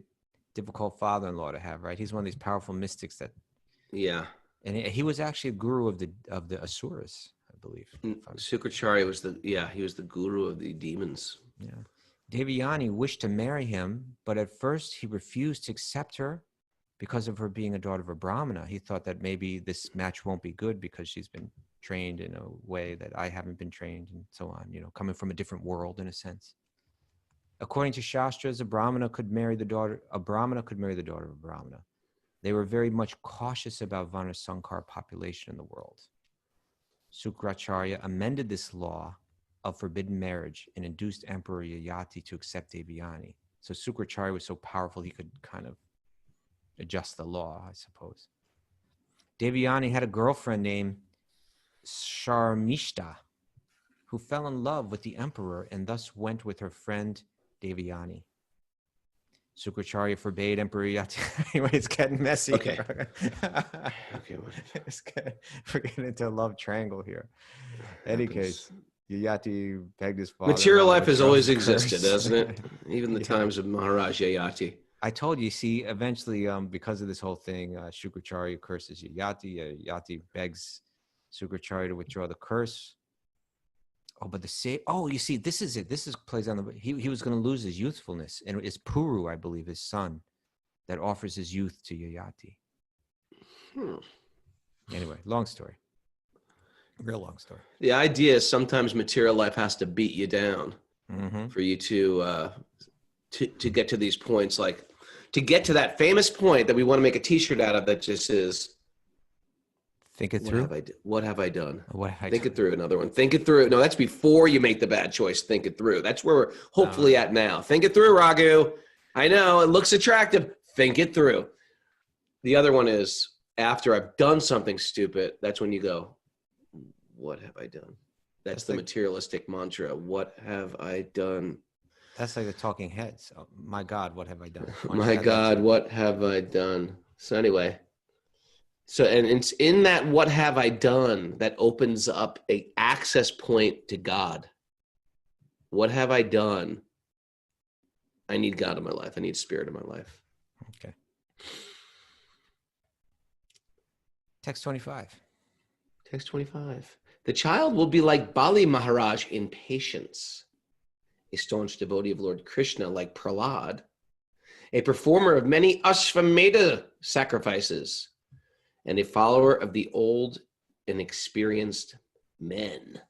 Speaker 3: difficult father-in-law to have, right? He's one of these powerful mystics that...
Speaker 2: Yeah.
Speaker 3: And he was actually a guru of the Asuras, I believe.
Speaker 2: Sukracharya was he was the guru of the demons.
Speaker 3: Yeah. Devayani wished to marry him, but at first he refused to accept her because of her being a daughter of a brahmana. He thought that maybe this match won't be good because she's been trained in a way that I haven't been trained, and so on, you know, coming from a different world in a sense. According to Shastras, a brahmana could marry the daughter of a brahmana. They were very much cautious about Vanasankar population in the world. Sukracharya amended this law of forbidden marriage and induced Emperor Yayati to accept Devayani. So Sukracharya was so powerful he could kind of adjust the law, I suppose. Devayani had a girlfriend named Sharmishta, who fell in love with the emperor and thus went with her friend Devayani. Sukracharya forbade Emperor Yayati. Anyway, it's getting messy.
Speaker 2: Okay.
Speaker 3: Okay. We're getting into a love triangle here. Any case, Yayati begged his father.
Speaker 2: Material life has always existed, hasn't it? Even the times of Maharaja Yayati.
Speaker 3: I told you, see, eventually, because of this whole thing, Sukracharya curses Yayati. Yayati begs Sukracharya to withdraw the curse. Oh, but you see, this is it. This plays on the. He was going to lose his youthfulness, and it's Puru, I believe, his son, that offers his youth to Yayati. Anyway, long story. Real long story. The
Speaker 2: idea is sometimes material life has to beat you down for you to get to these points, like to get to that famous point that we want to make a T-shirt out of. That just is.
Speaker 3: Think it through.
Speaker 2: What have I done?
Speaker 3: Think
Speaker 2: it through. Another one. Think it through. No, that's before you make the bad choice. Think it through. That's where we're hopefully at now. Think it through, Raghu. I know it looks attractive. Think it through. The other one is after I've done something stupid. That's when you go, what have I done? That's the materialistic mantra. What have I done?
Speaker 3: That's like the Talking Heads. Oh, my God, what have I done?
Speaker 2: My God, what have I done? So anyway. So, and it's in that what have I done that opens up a access point to God. What have I done? I need God in my life. I need spirit in my life.
Speaker 3: Okay. Text 25.
Speaker 2: Text 25. The child will be like Bali Maharaj in patience, a staunch devotee of Lord Krishna like Prahlad, a performer of many Ashvamedha sacrifices, and a follower of the old and experienced men.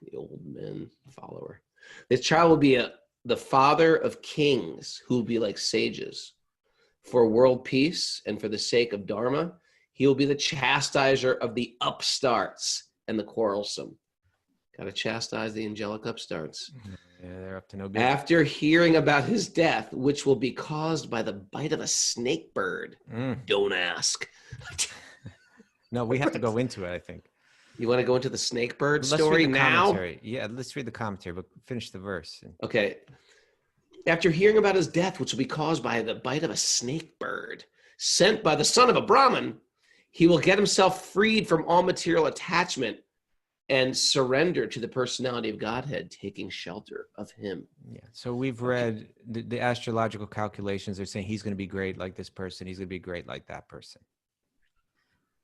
Speaker 2: The old men follower. This child will be the father of kings who will be like sages. For world peace and for the sake of Dharma, he will be the chastiser of the upstarts and the quarrelsome. Got to chastise the angelic upstarts.
Speaker 3: Yeah, they're up to no good.
Speaker 2: After hearing about his death, which will be caused by the bite of a snakebird. Don't ask.
Speaker 3: No, we have to go into it, I think.
Speaker 2: You want to go into the snakebird story now?
Speaker 3: Commentary. Yeah, let's read the commentary, but finish the verse.
Speaker 2: Okay. After hearing about his death, which will be caused by the bite of a snakebird, sent by the son of a Brahmin, he will get himself freed from all material attachment and surrender to the personality of Godhead, taking shelter of him.
Speaker 3: Yeah. So we've read the astrological calculations. They're saying he's going to be great like this person. He's going to be great like that person.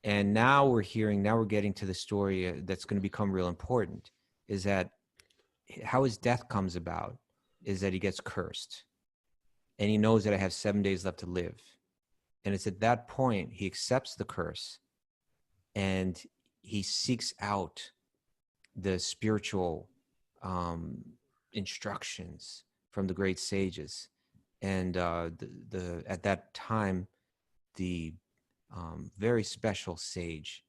Speaker 3: And now we're getting to the story that's going to become real important, is that how his death comes about is that he gets cursed. And he knows that I have 7 days left to live. And it's at that point he accepts the curse and he seeks out the spiritual instructions from the great sages. And at that time, the very special sage,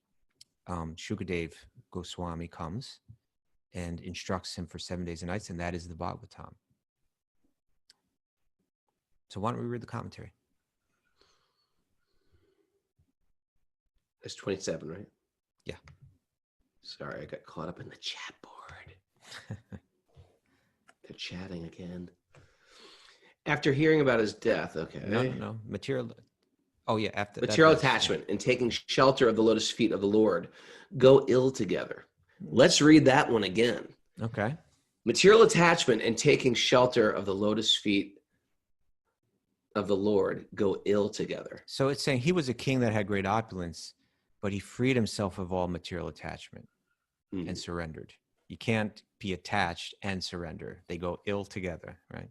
Speaker 3: Shukadev Goswami, comes and instructs him for 7 days and nights, and that is the Bhagavatam. So why don't we read the commentary?
Speaker 2: It's 27, right?
Speaker 3: Yeah.
Speaker 2: Sorry, I got caught up in the chat board. They're chatting again. After hearing about his death, okay.
Speaker 3: No. Material. Oh, yeah. After
Speaker 2: material attachment and taking shelter of the lotus feet of the Lord go ill together. Let's read that one again.
Speaker 3: Okay.
Speaker 2: Material attachment and taking shelter of the lotus feet of the Lord go ill together.
Speaker 3: So it's saying he was a king that had great opulence, but he freed himself of all material attachment and surrendered. You can't be attached and surrender. They go ill together, right?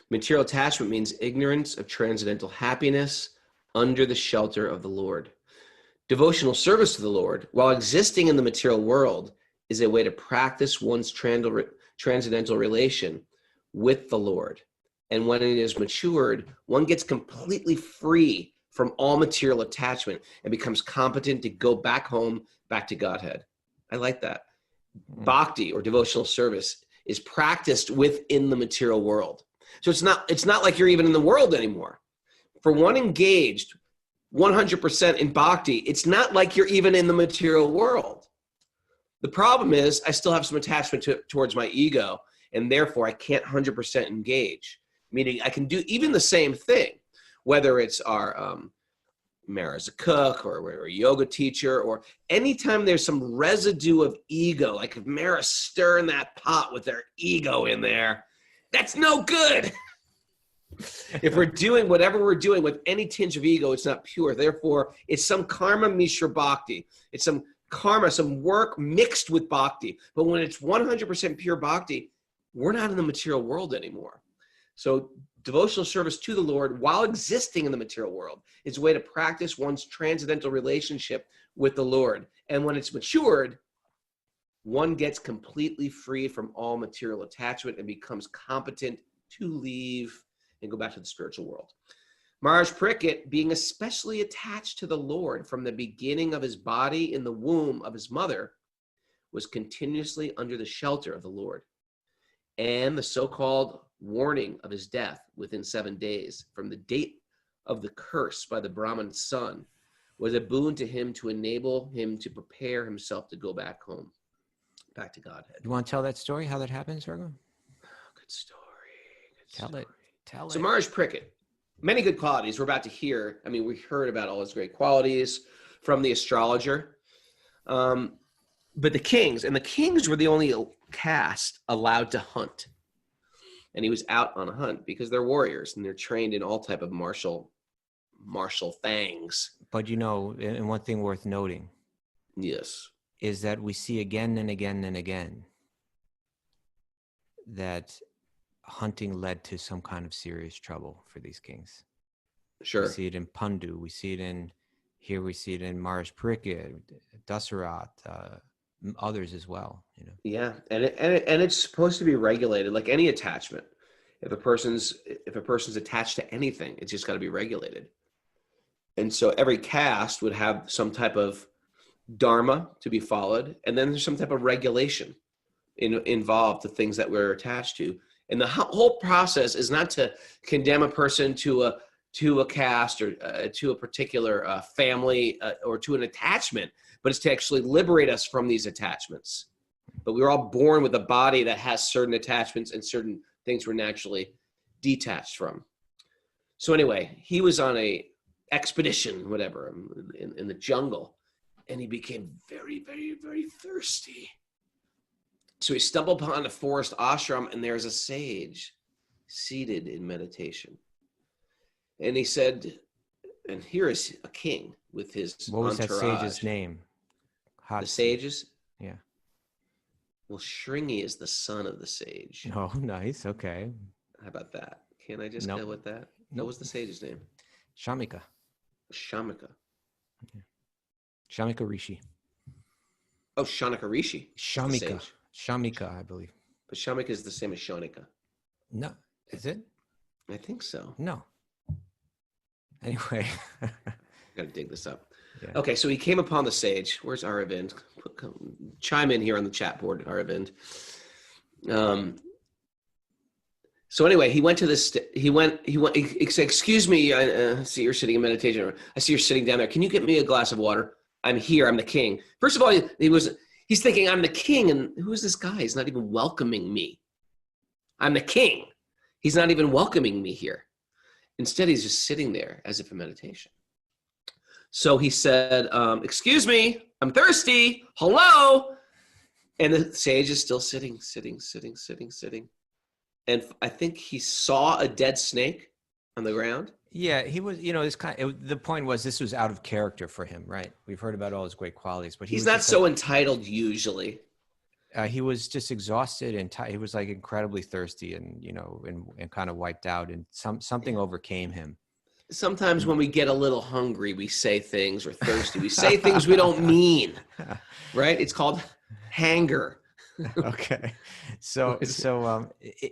Speaker 2: Material attachment means ignorance of transcendental happiness under the shelter of the Lord. Devotional service to the Lord, while existing in the material world, is a way to practice one's transcendental relation with the Lord. And when it is matured, one gets completely free from all material attachment and becomes competent to go back home, back to Godhead. I like that. Bhakti, or devotional service, is practiced within the material world. So it's not like you're even in the world anymore. For one engaged 100% in bhakti, it's not like you're even in the material world. The problem is I still have some attachment towards my ego, and therefore I can't 100% engage. Meaning I can do even the same thing, whether it's our Mara's a cook or a yoga teacher, or anytime there's some residue of ego, like if Mara's stirring that pot with their ego in there, that's no good. If we're doing whatever we're doing with any tinge of ego, it's not pure. Therefore, it's some karma mishra bhakti. It's some karma, some work mixed with bhakti. But when it's 100% pure bhakti, we're not in the material world anymore. So devotional service to the Lord while existing in the material world is a way to practice one's transcendental relationship with the Lord. And when it's matured, one gets completely free from all material attachment and becomes competent to leave and go back to the spiritual world. Maharaja Pariksit, being especially attached to the Lord from the beginning of his body in the womb of his mother, was continuously under the shelter of the Lord. And the so-called warning of his death within 7 days from the date of the curse by the brahman's son was a boon to him to enable him to prepare himself to go back home, back to Godhead.
Speaker 3: You want to tell that story, how that happens, Raghu?
Speaker 2: Good story.
Speaker 3: Tell
Speaker 2: So
Speaker 3: it.
Speaker 2: Maharaja Pariksit, many good qualities we're about to hear. I mean, we heard about all his great qualities from the astrologer. But the kings were the only caste allowed to hunt. And he was out on a hunt because they're warriors and they're trained in all type of martial things.
Speaker 3: But and one thing worth noting,
Speaker 2: Yes,
Speaker 3: is that we see again and again and again that hunting led to some kind of serious trouble for these kings.
Speaker 2: sure.
Speaker 3: We see it in Pandu. We see it in Maharaja Pariksit, Dasarath, others as well.
Speaker 2: Yeah, and it's supposed to be regulated like any attachment. If a person's attached to anything, it's just got to be regulated. And so every caste would have some type of dharma to be followed, and then there's some type of regulation involved to things that we're attached to. And the whole process is not to condemn a person to a caste or to a particular family or to an attachment, but it's to actually liberate us from these attachments. But we were all born with a body that has certain attachments and certain things we're naturally detached from. So anyway, he was on a expedition, whatever, in the jungle, and he became very, very, very thirsty. So he stumbled upon a forest ashram, and there's a sage seated in meditation. And he said, and here is a king with his
Speaker 3: What was
Speaker 2: entourage.
Speaker 3: that sage's name?
Speaker 2: The sage's?
Speaker 3: Yeah.
Speaker 2: Well, Shringi is the son of the sage.
Speaker 3: Oh, nice. Okay.
Speaker 2: How about that? Can I just
Speaker 3: Nope.
Speaker 2: go with that?
Speaker 3: Nope.
Speaker 2: What was the sage's name?
Speaker 3: Shamika.
Speaker 2: Shamika.
Speaker 3: Shamika Rishi.
Speaker 2: Oh, Shanika Rishi.
Speaker 3: Shamika. Shamika, I believe.
Speaker 2: But Shamika is the same as Shanika.
Speaker 3: No. Is it?
Speaker 2: I think so.
Speaker 3: No. Anyway.
Speaker 2: Gotta dig this up.
Speaker 3: Yeah.
Speaker 2: Okay, so he came upon the sage. Where's Aravind? Chime in here on the chat board, Aravind. So anyway, he went to this. He said, "Excuse me, I see you're sitting in meditation. I see you're sitting down there. Can you get me a glass of water? I'm here. I'm the king." First of all, he's thinking, "I'm the king," and who's this guy? He's not even welcoming me. I'm the king. He's not even welcoming me here. Instead, he's just sitting there as if in meditation. So he said, "Excuse me, I'm thirsty. Hello." And the sage is still sitting. And I think he saw a dead snake on the ground.
Speaker 3: Yeah, he was, the point was this was out of character for him, right? We've heard about all his great qualities, but
Speaker 2: he's not so entitled usually.
Speaker 3: He was just exhausted and he was like incredibly thirsty and, and kind of wiped out, and something overcame him.
Speaker 2: Sometimes when we get a little hungry, we say things, or thirsty. We say things we don't mean, right? It's called hanger.
Speaker 3: Okay. So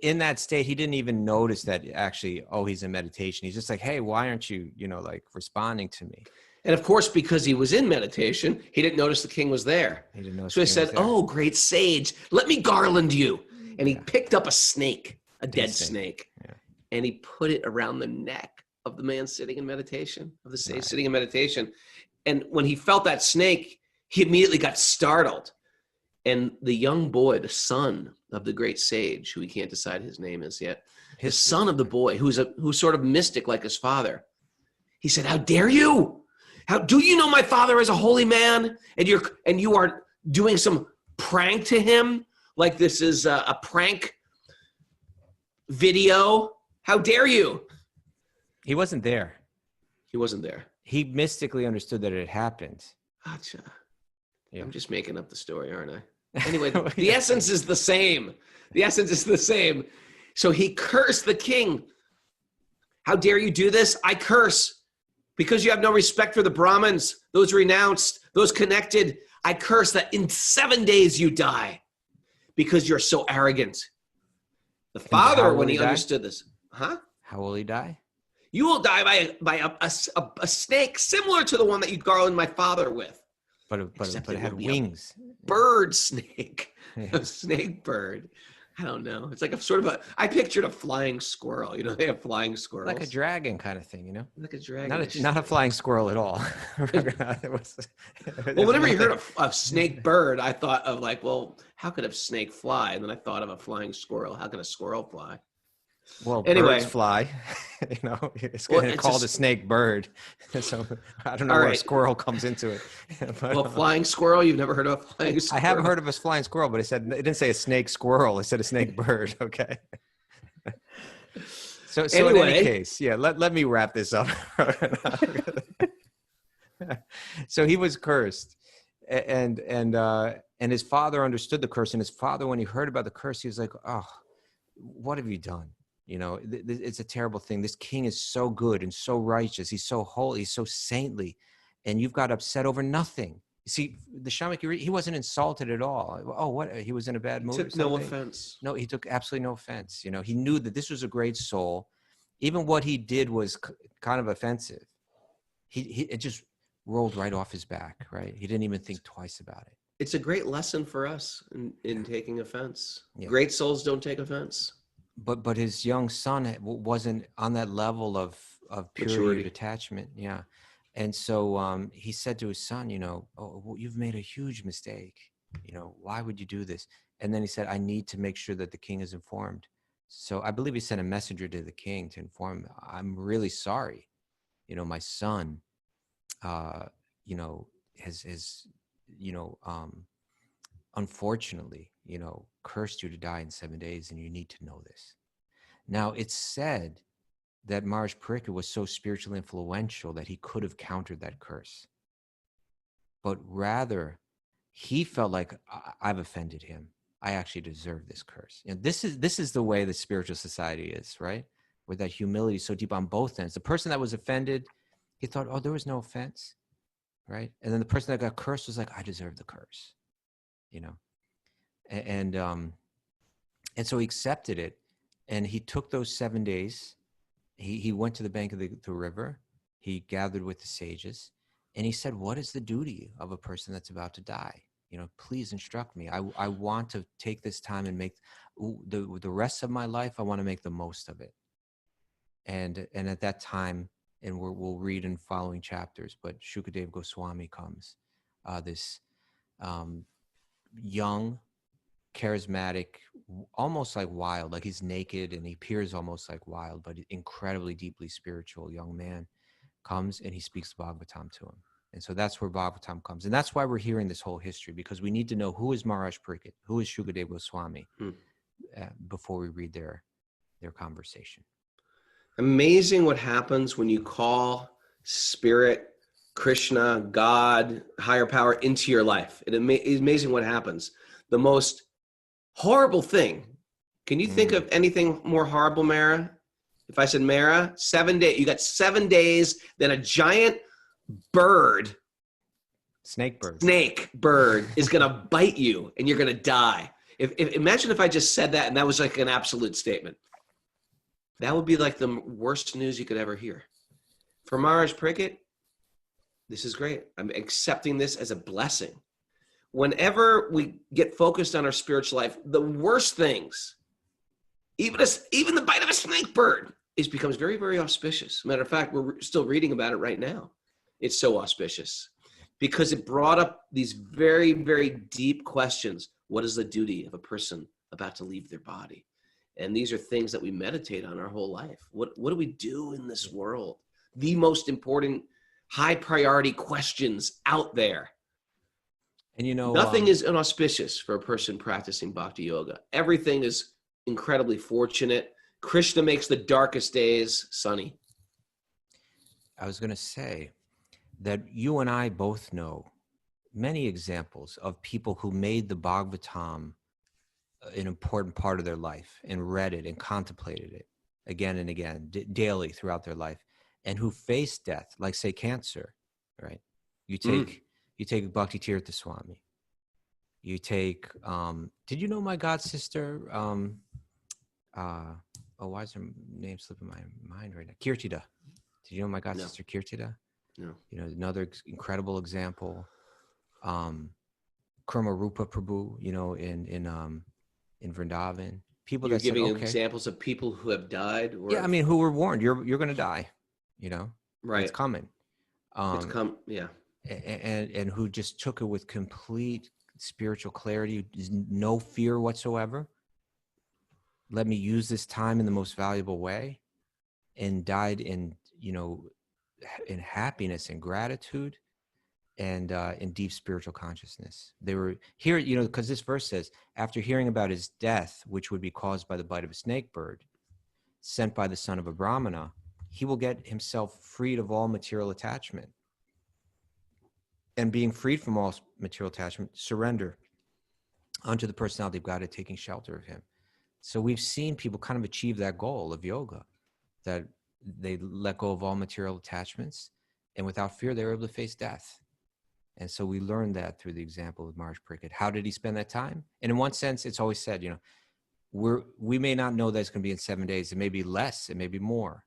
Speaker 3: in that state, he didn't even notice that actually, he's in meditation. He's just like, "Hey, why aren't you, responding to me?"
Speaker 2: And of course, because he was in meditation, he didn't notice the king was there.
Speaker 3: He didn't notice.
Speaker 2: So he said, "Oh, great sage, let me garland you." And he picked up a snake, a dead snake, and he put it around the neck of the man sitting in meditation, of the sage sitting in meditation. And when he felt that snake, he immediately got startled. And the young boy, the son of the great sage, who we can't decide his name is yet, his son of the boy, who's sort of mystic like his father, he said, "How dare you? How do you know my father is a holy man, and you are doing some prank to him? Like this is a prank video? How dare you?"
Speaker 3: He wasn't there.
Speaker 2: He wasn't there.
Speaker 3: He mystically understood that it had happened.
Speaker 2: Gotcha.
Speaker 3: Yeah.
Speaker 2: I'm just making up the story, aren't I? Anyway, the essence is the same. The essence is the same. So he cursed the king. "How dare you do this? I curse. Because you have no respect for the Brahmins, those renounced, those connected. I curse that in 7 days you die because you're so arrogant." The father, when he understood this,
Speaker 3: How will he die?
Speaker 2: "You will die by a snake similar to the one that you garland my father with."
Speaker 3: But it had wings.
Speaker 2: Bird snake, a snake bird. I don't know. It's like I pictured a flying squirrel. They have flying squirrels.
Speaker 3: Like a dragon kind of thing,
Speaker 2: Like a dragon.
Speaker 3: Not a flying squirrel at all.
Speaker 2: Well, whenever you heard of snake bird, I thought of well, how could a snake fly? And then I thought of a flying squirrel. How can a squirrel fly?
Speaker 3: Well,
Speaker 2: anyway,
Speaker 3: birds fly. It's called a snake bird. So I don't know where a squirrel comes into it. But,
Speaker 2: flying squirrel. You've never heard of a flying squirrel?
Speaker 3: I haven't heard of a flying squirrel, but it didn't say a snake squirrel. It said a snake bird. Okay. So anyway, in any case, let me wrap this up. So he was cursed, and his father understood the curse. And his father, when he heard about the curse, he was like, "Oh, what have you done? It's a terrible thing. This king is so good and so righteous. He's so holy. He's so saintly. And you've got upset over nothing." You see, the Shamika, he wasn't insulted at all. Oh, what? He was in a bad mood?
Speaker 2: He took no offense.
Speaker 3: No, he took absolutely no offense. He knew that this was a great soul. Even what he did was kind of offensive. It just rolled right off his back, right? He didn't even think twice about it.
Speaker 2: It's a great lesson for us in taking offense.
Speaker 3: Yeah.
Speaker 2: Great souls don't take offense.
Speaker 3: But his young son wasn't on that level of purity,
Speaker 2: maturity,
Speaker 3: of attachment. Yeah. And so he said to his son, "Oh, well, you've made a huge mistake. Why would you do this?" And then he said, "I need to make sure that the king is informed." So I believe he sent a messenger to the king to inform him, "I'm really sorry. My son, has you know, unfortunately, you know, cursed you to die in 7 days, and you need to know this. Now, it's said that Maharaja Pariksit was so spiritually influential that he could have countered that curse. But rather, he felt like, I've offended him. I actually deserve this curse. You know, this is the way the spiritual society is, right? Where that humility is so deep on both ends. The person that was offended, he thought, oh, there was no offense, right? And then the person that got cursed was like, I deserve the curse, you know? And so he accepted it, and he took those 7 days. He went to the bank of the river. He gathered with the sages, and he said, what is the duty of a person that's about to die? You know, please instruct me. I want to take this time and make the rest of my life, I want to make the most of it. And at that time, and we'll read in following chapters, but Shukadeva Goswami comes, this young, charismatic, almost like wild, like he's naked and he appears almost like wild, but incredibly deeply spiritual young man comes, and he speaks Bhagavatam to him. And so that's where Bhagavatam comes. And that's why we're hearing this whole history, because we need to know who is Maharaj Pariksit, who is Shukadeva Goswami, before we read their conversation.
Speaker 2: Amazing what happens when you call spirit, Krishna, God, higher power into your life. It's amazing what happens. The most horrible thing. Can you think of anything more horrible, Mara? If I said, Mara, 7 days, you got 7 days, then a giant bird,
Speaker 3: Snakebird,
Speaker 2: is going to bite you and you're going to die. Imagine if I just said that and that was like an absolute statement. That would be like the worst news you could ever hear. For Maharaj Pariksit, this is great. I'm accepting this as a blessing. Whenever we get focused on our spiritual life, the worst things, even the bite of a snake bird, becomes very, very auspicious. Matter of fact, we're still reading about it right now. It's so auspicious because it brought up these very, very deep questions. What is the duty of a person about to leave their body? And these are things that we meditate on our whole life. What do we do in this world? The most important, high priority questions out there.
Speaker 3: And you know,
Speaker 2: nothing is inauspicious for a person practicing bhakti yoga. Everything is incredibly fortunate. Krishna makes the darkest days sunny.
Speaker 3: I was going to say that you and I both know many examples of people who made the Bhagavatam an important part of their life and read it and contemplated it again and again, daily throughout their life, and who faced death, like say cancer, right? You take Bhakti Tirtha Swami. You take, did you know my god sister? Why is her name slipping my mind right now? Kirtida. Did you know my god sister Kirtida?
Speaker 2: No.
Speaker 3: You know, another incredible example. Kurma Rupa Prabhu, you know, in Vrindavan. People
Speaker 2: You're
Speaker 3: that
Speaker 2: giving
Speaker 3: said, okay,
Speaker 2: examples of people who have died? Or
Speaker 3: yeah, I mean, who were warned, you're going to die, you know?
Speaker 2: right.
Speaker 3: It's coming.
Speaker 2: Yeah.
Speaker 3: And who just took it with complete spiritual clarity, no fear whatsoever. Let me use this time in the most valuable way, and died in, you know, in happiness and gratitude and in deep spiritual consciousness. They were here, you know, because this verse says, after hearing about his death, which would be caused by the bite of a snake bird, sent by the son of a brahmana, he will get himself freed of all material attachment. And being freed from all material attachment, surrender unto the personality of God, taking shelter of him. So we've seen people kind of achieve that goal of yoga, that they let go of all material attachments, and without fear, they were able to face death. And so we learned that through the example of Maharaj Pariksit. How did he spend that time? And in one sense, it's always said, you know, we may not know that it's going to be in 7 days. It may be less, it may be more,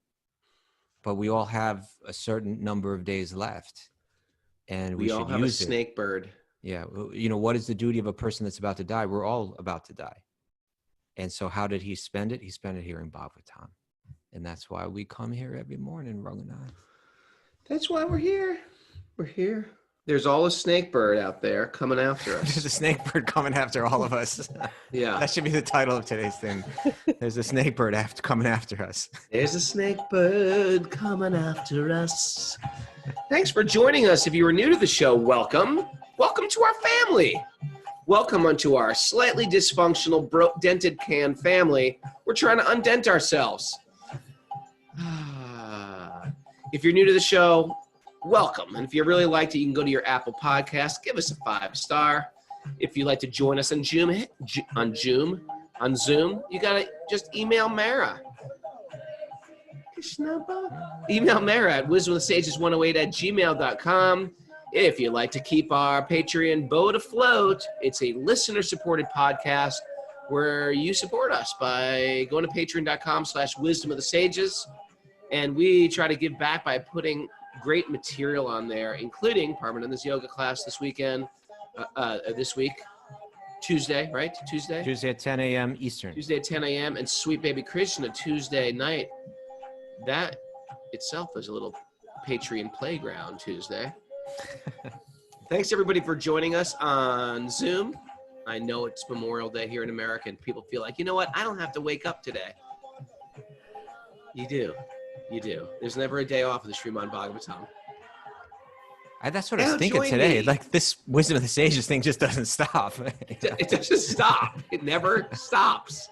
Speaker 3: but we all have a certain number of days left, and we
Speaker 2: all
Speaker 3: should
Speaker 2: have
Speaker 3: use
Speaker 2: a snake bird.
Speaker 3: Yeah, you know, what is the duty of a person that's about to die? We're all about to die. And so how did he spend it? He spent it hearing Bhagavatam. And that's why we come here every morning, Raghunath.
Speaker 2: That's why we're here. We're here. There's all a snake bird out there coming after us.
Speaker 3: There's a snake bird coming after all of us.
Speaker 2: Yeah.
Speaker 3: That should be the title of today's thing. There's a snake bird coming after us.
Speaker 2: There's a snake bird coming after us. Thanks for joining us. If you are new to the show, welcome. Welcome to our family. Welcome onto our slightly dysfunctional, dented can family. We're trying to undent ourselves. If you're new to the show, welcome. And if you really liked it, you can go to your Apple Podcast, give us a 5-star. If you'd like to join us on Zoom, you gotta just email Mara. Email Mara at wisdomofthesages108@gmail.com. If you'd like to keep our Patreon boat afloat, it's a listener-supported podcast where you support us by going to patreon.com/wisdomofthesages. And we try to give back by putting great material on there, including Parmananda's yoga class this week, Tuesday, right?
Speaker 3: Tuesday at 10 a.m. Eastern.
Speaker 2: Tuesday at 10 a.m. and Sweet Baby Krishna Tuesday night. That itself is a little Patreon playground Tuesday. Thanks everybody for joining us on Zoom. I know it's Memorial Day here in America and people feel like, you know what? I don't have to wake up today. You do. There's never a day off of the Srimad Bhagavatam.
Speaker 3: That's what I was thinking today. Like this Wisdom of the Sages thing just doesn't stop.
Speaker 2: It doesn't stop. It never stops.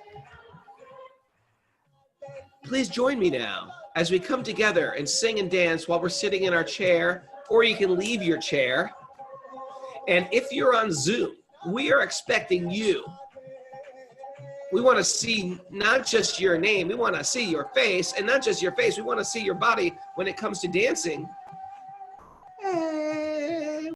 Speaker 2: Please join me now as we come together and sing and dance while we're sitting in our chair, or you can leave your chair. And if you're on Zoom, we are expecting you. We want to see not just your name, we want to see your face, and not just your face, we want to see your body when it comes to dancing.